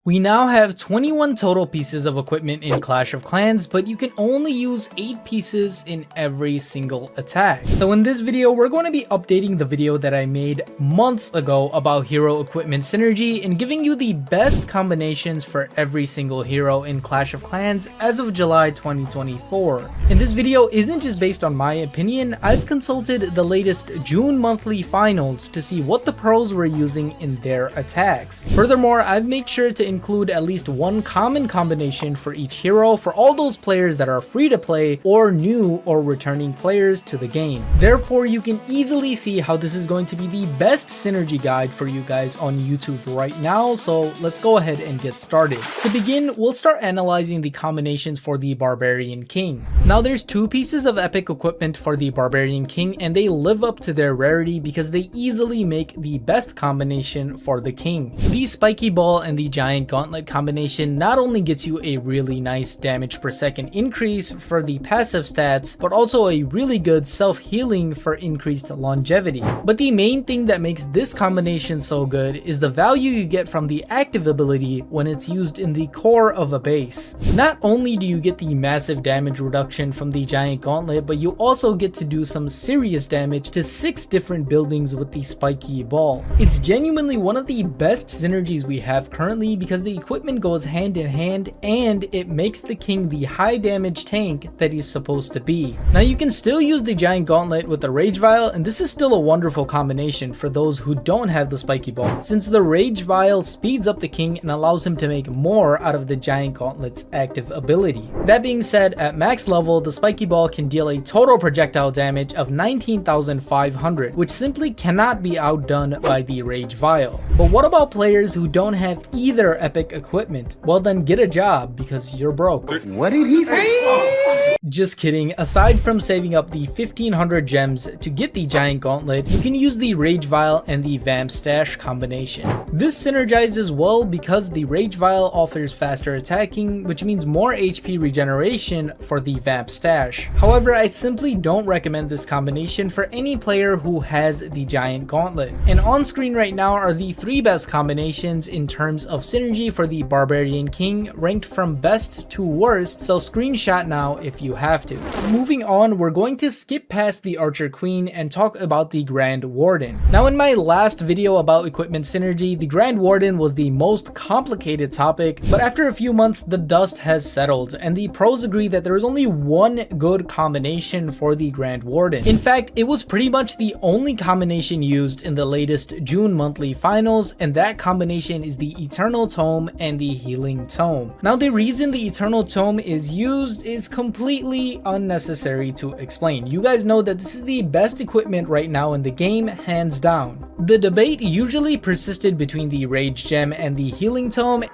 We now have 21 total pieces of equipment in Clash of Clans, but you can only use 8 pieces in every single attack. So in this video, we're going to be updating the video that I made months ago about hero equipment synergy and giving you the best combinations for every single hero in Clash of Clans as of July 2024. And this video isn't just based on my opinion. I've consulted the latest June monthly finals to see what the pros were using in their attacks. Furthermore, I've made sure to include at least one common combination for each hero for all those players that are free to play or new or returning players to the game. Therefore, you can easily see how this is going to be the best synergy guide for you guys on YouTube right now, so let's go ahead and get started. To begin, we'll start analyzing the combinations for the Barbarian King. Now there's 2 pieces of epic equipment for the Barbarian King, and they live up to their rarity because they easily make the best combination for the King. The Spiky Ball and the Giant Gauntlet combination not only gets you a really nice damage per second increase for the passive stats, but also a really good self-healing for increased longevity. But the main thing that makes this combination so good is the value you get from the active ability when it's used in the core of a base. Not only do you get the massive damage reduction from the Giant Gauntlet, but you also get to do some serious damage to 6 different buildings with the Spiky Ball. It's genuinely one of the best synergies we have currently because the equipment goes hand in hand and it makes the King the high damage tank that he's supposed to be. Now you can still use the Giant Gauntlet with the Rage Vial, and this is still a wonderful combination for those who don't have the Spiky Ball, since the Rage Vial speeds up the King and allows him to make more out of the Giant Gauntlet's active ability. That being said, at max level, the Spiky Ball can deal a total projectile damage of 19,500, which simply cannot be outdone by the Rage Vial. But what about players who don't have either epic equipment? Well then get a job because you're broke. What did he say? Just kidding. Aside from saving up the 1500 gems to get the Giant Gauntlet, you can use the Rage Vial and the Vamp Stash combination. This synergizes well because the Rage Vial offers faster attacking, which means more HP regeneration for the Vamp Stash. However, I simply don't recommend this combination for any player who has the Giant Gauntlet. And on screen right now are the 3 best combinations in terms of synergy for the Barbarian King, ranked from best to worst, so screenshot now if you have to. Moving on, we're going to skip past the Archer Queen and talk about the Grand Warden. Now in my last video about equipment synergy, the Grand Warden was the most complicated topic, but after a few months the dust has settled and the pros agree that there is only one good combination for the Grand Warden. In fact, it was pretty much the only combination used in the latest June monthly finals, and that combination is the Eternal Tome and the Healing Tome. Now the reason the Eternal Tome is used is completely unnecessary to explain. You guys know that this is the best equipment right now in the game, hands down. The debate usually persisted between the Rage Gem and the Healing Tome,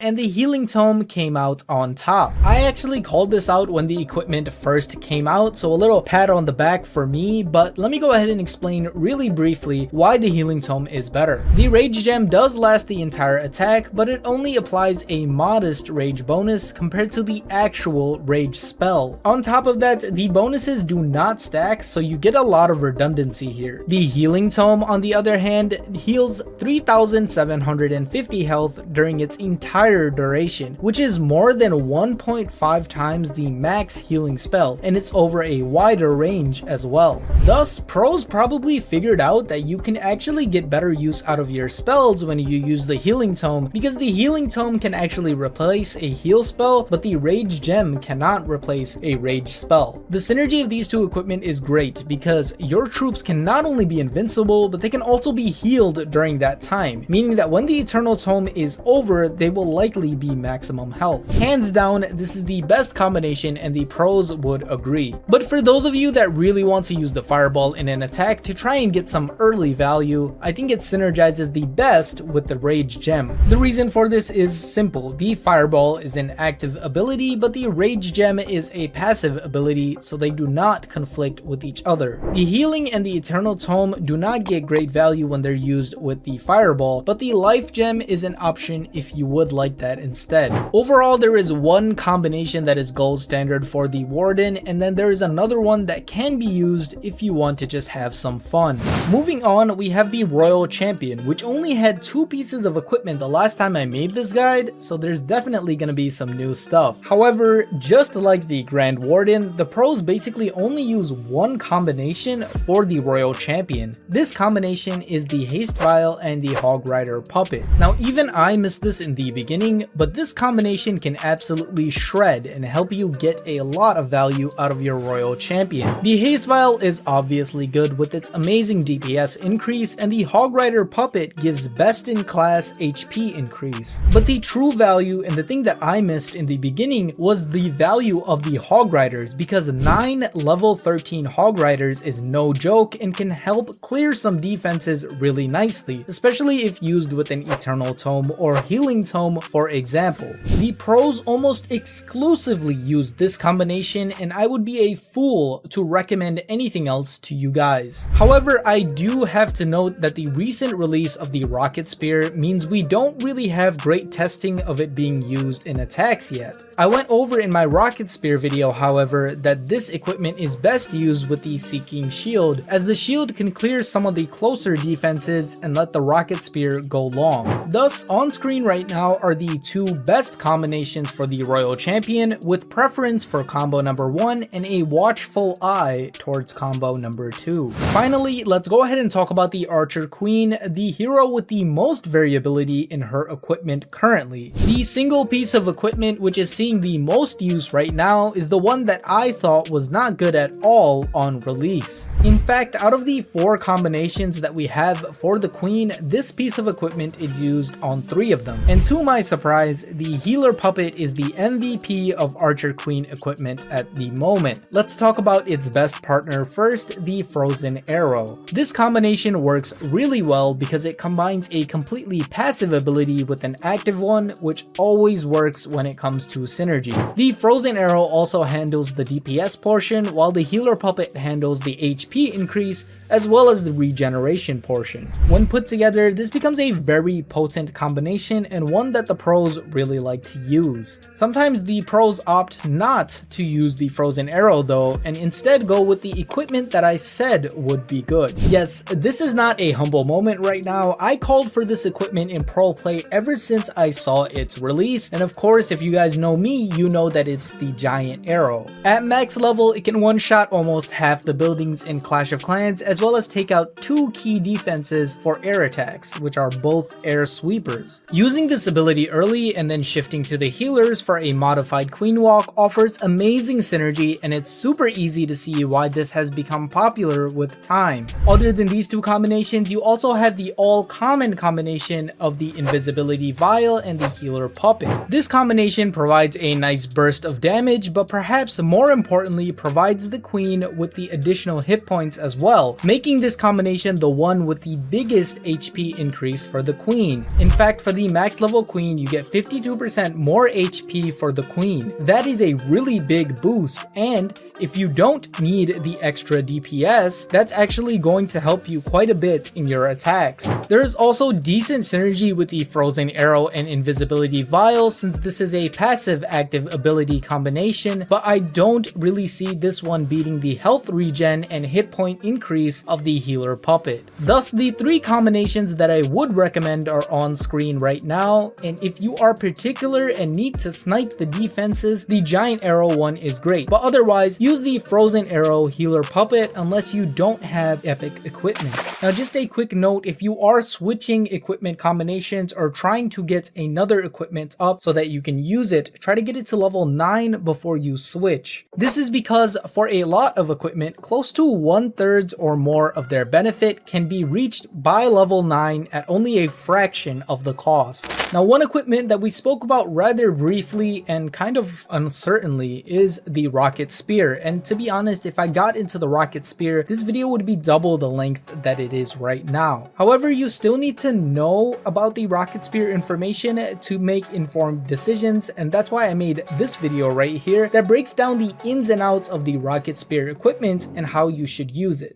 and the Healing Tome came out on top. I actually called this out when the equipment first came out, so a little pat on the back for me, but let me go ahead and explain really briefly why the Healing Tome is better. The Rage Gem does last the entire attack, but it only applies a modest rage bonus compared to the actual rage spell. On top of that, the bonuses do not stack, so you get a lot of redundancy here. The Healing Tome, on the other hand, heals 3,750 health during its entire duration, which is more than 1.5 times the max healing spell, and it's over a wider range as well. Thus, pros probably figured out that you can actually get better use out of your spells when you use the Healing Tome, because the Healing Tome can actually replace a heal spell, but the Rage Gem cannot replace a rage spell. The synergy of these 2 equipment is great because your troops can not only be invincible, but they can also be healed during that time, meaning that when the Eternal Tome is over, they will likely be maximum health. Hands down, this is the best combination and the pros would agree. But for those of you that really want to use the Fireball in an attack to try and get some early value, I think it synergizes the best with the Rage Gem. The reason for this is simple. The Fireball is an active ability, but the Rage Gem is a passive ability, so they do not conflict with each other. The Healing and the Eternal Tome do not get great value when they're used with the Fireball, but the Life Gem is an option if you would like like that instead. Overall, there is one combination that is gold standard for the Warden, and then there is another one that can be used if you want to just have some fun. Moving on, we have the Royal Champion, which only had 2 pieces of equipment the last time I made this guide, so there's definitely gonna be some new stuff. However, just like the Grand Warden, the pros basically only use one combination for the Royal Champion. This combination is the Haste Vial and the Hog Rider Puppet. Now, even I missed this in the beginning, but this combination can absolutely shred and help you get a lot of value out of your Royal Champion. The Haste Vial is obviously good with its amazing DPS increase, and the Hog Rider Puppet gives best in class HP increase. But the true value, and the thing that I missed in the beginning, was the value of the Hog Riders, because 9 level 13 Hog Riders is no joke and can help clear some defenses really nicely, especially if used with an Eternal Tome or Healing Tome, for example. The pros almost exclusively use this combination, and I would be a fool to recommend anything else to you guys. However, I do have to note that the recent release of the Rocket Spear means we don't really have great testing of it being used in attacks yet. I went over in my Rocket Spear video, however, that this equipment is best used with the Seeking Shield, as the shield can clear some of the closer defenses and let the Rocket Spear go long. Thus, on screen right now are the 2 best combinations for the Royal Champion, with preference for combo number 1 and a watchful eye towards combo number 2. Finally, let's go ahead and talk about the Archer Queen, the hero with the most variability in her equipment currently. The single piece of equipment which is seeing the most use right now is the one that I thought was not good at all on release. In fact, out of the 4 combinations that we have for the Queen, this piece of equipment is used on 3 of them. And to my surprise, the Healer Puppet is the MVP of Archer Queen equipment at the moment. Let's talk about its best partner first, the Frozen Arrow. This combination works really well because it combines a completely passive ability with an active one, which always works when it comes to synergy. The Frozen Arrow also handles the DPS portion, while the Healer Puppet handles the HP increase as well as the regeneration portion. When put together, this becomes a very potent combination and one that the pros really like to use. Sometimes the pros opt not to use the Frozen Arrow though, and instead go with the equipment that I said would be good. Yes, this is not a humble moment right now. I called for this equipment in pro play ever since I saw its release, and of course, if you guys know me, you know that it's the Giant Arrow. At max level, it can one-shot almost half the buildings in Clash of Clans, as well as take out 2 key defenses for air attacks, which are both air sweepers. Using this ability early and then shifting to the healers for a modified Queen Walk offers amazing synergy, and it's super easy to see why this has become popular with time. Other than these 2 combinations, you also have the all-common combination of the Invisibility Vial and the Healer Puppet. This combination provides a nice burst of damage, but perhaps more importantly provides the Queen with the additional hit points as well, making this combination the one with the biggest HP increase for the Queen. In fact, for the max level Queen, you get 52% more HP for the Queen. That is a really big boost, and if you don't need the extra DPS, that's actually going to help you quite a bit in your attacks. There is also decent synergy with the Frozen Arrow and Invisibility Vial, since this is a passive active ability combination, but I don't really see this one beating the health regen and hit point increase of the Healer Puppet. Thus, the 3 combinations that I would recommend are on screen right now, and if you are particular and need to snipe the defenses, the Giant Arrow one is great, but otherwise, use the Frozen Arrow Healer Puppet unless you don't have epic equipment. Now, just a quick note, if you are switching equipment combinations or trying to get another equipment up so that you can use it, try to get it to level 9 before you switch. This is because for a lot of equipment, close to 1/3 or more of their benefit can be reached by level 9 at only a fraction of the cost. Now, one equipment that we spoke about rather briefly and kind of uncertainly is the Rocket Spear, and to be honest, if I got into the Rocket Spear, this video would be double the length that it is right now. However, you still need to know about the Rocket Spear information to make informed decisions, and that's why I made this video right here that breaks down the ins and outs of the Rocket Spear equipment and how you should use it.